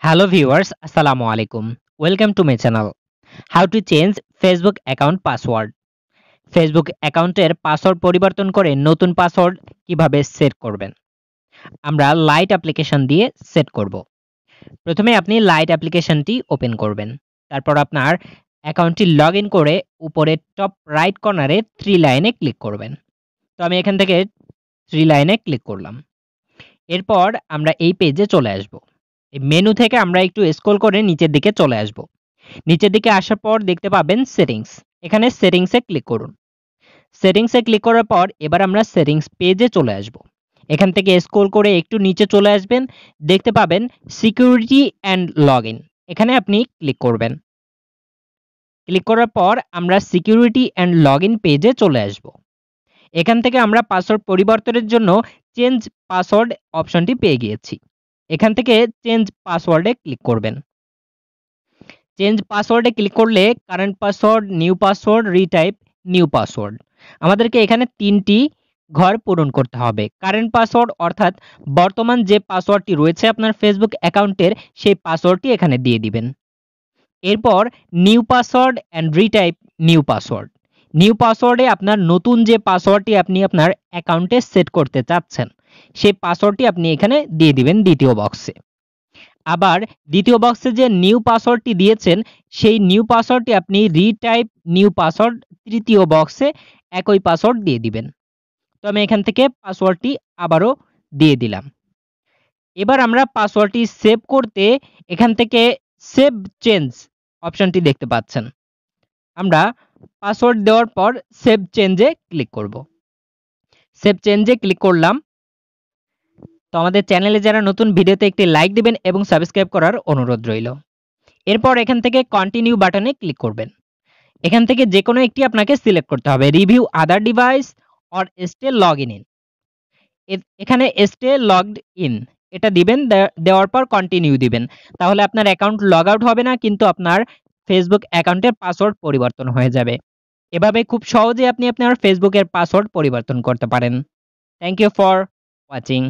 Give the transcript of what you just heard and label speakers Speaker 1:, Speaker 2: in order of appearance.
Speaker 1: Hello viewers, Assalamu alaikum. Welcome to my channel. How to change Facebook account password. Facebook অ্যাকাউন্টের password পরিবর্তন করে নতুন password কিভাবে set করবেন? আমরা লাইট অ্যাপ্লিকেশন দিয়ে সেট করব। প্রথমে আপনি লাইট অ্যাপ্লিকেশনটি ওপেন করবেন। তারপর আপনার অ্যাকাউন্টটি লগইন করে উপরে টপ রাইট কর্নারে 3 লাইনে ক্লিক করবেন। তো আমি এখান থেকে 3 লাইনে ক্লিক করলাম। এরপর আমরা এই পেজে চলে আসব। এই মেনু থেকে আমরা একটু স্ক্রল করে নিচের দিকে চলে আসব। নিচের দিকে আসার পর দেখতে পাবেন সেটিংস। এখানে সেটিংসে ক্লিক করুন। সেটিংসে ক্লিক করার পর এবার আমরা সেটিংস পেজে চলে আসব। এখান থেকে স্ক্রল করে একটু নিচে চলে আসবেন, দেখতে পাবেন সিকিউরিটি অ্যান্ড লগইন। এখানে আপনি ক্লিক করবেন। ক্লিক করার পর আমরা সিকিউরিটি অ্যান্ড লগইন পেজে চলে আসব। এখান থেকে আমরা পাসওয়ার্ড পরিবর্তনের জন্য চেঞ্জ পাসওয়ার্ড অপশনটি পেয়ে গিয়েছি। এখান থেকে চেঞ্জ পাসওয়ার্ডে ক্লিক করবেন। চেঞ্জ পাসওয়ার্ডে ক্লিক করলে current password, new password, retype, new password আমাদেরকে এখানে 3টি ঘর পূরণ করতে হবে। কারেন্ট পাসওয়ার্ড অর্থাৎ বর্তমান যে পাসওয়ার্ডটি রয়েছে আপনার ফেসবুক অ্যাকাউন্টের সেই পাসওয়ার্ডটি এখানে দিয়ে দিবেন। এরপর new password and retype new password. New পাসওয়ার্ডে আপনার নতুন যে পাসওয়ার্ডটি আপনি আপনার অ্যাকাউন্টে সেট করতে চাচ্ছেন সেই পাসওয়ার্ডটি আপনি এখানে দিয়ে দিবেন দ্বিতীয় বক্সে। আবার দ্বিতীয় বক্সে যে নিউ পাসওয়ার্ডটি দিয়েছেন সেই নিউ পাসওয়ার্ডটি আপনি রিটাইপ নিউ পাসওয়ার্ড তৃতীয় বক্সে একই পাসওয়ার্ড দিয়ে দিবেন। তো আমি এখান থেকে পাসওয়ার্ডটি আবারও দিয়ে দিলাম। এবার আমরা পাসওয়ার্ডটি সেভ করতে এখান থেকে সেভ চেঞ্জ অপশনটি দেখতে পাচ্ছেন। আমরা পাসওয়ার্ড দেওয়ার পর সেভ চেঞ্জে ক্লিক করব। সেভ চেঞ্জে ক্লিক করলাম। তো আমাদের চ্যানেলে যারা নতুন ভিডিওতে একটি লাইক দিবেন এবং সাবস্ক্রাইব করার অনুরোধ রইল। এরপর এখান থেকে কন্টিনিউ বাটনে ক্লিক করবেন। এখান থেকে যে কোনো একটি আপনাকে সিলেক্ট করতে হবে, review other device or stay log in. এখানে স্টে লগড ইন এটা দিবেন, দেওয়ার পর কন্টিনিউ দিবেন। তাহলে আপনার অ্যাকাউন্ট লগ আউট হবে না, কিন্তু আপনার ফেসবুক অ্যাকাউন্টের পাসওয়ার্ড পরিবর্তন হয়ে যাবে। এভাবে খুব সহজে আপনি আপনার ফেসবুকের পাসওয়ার্ড পরিবর্তন করতে পারেন। Thank you for watching.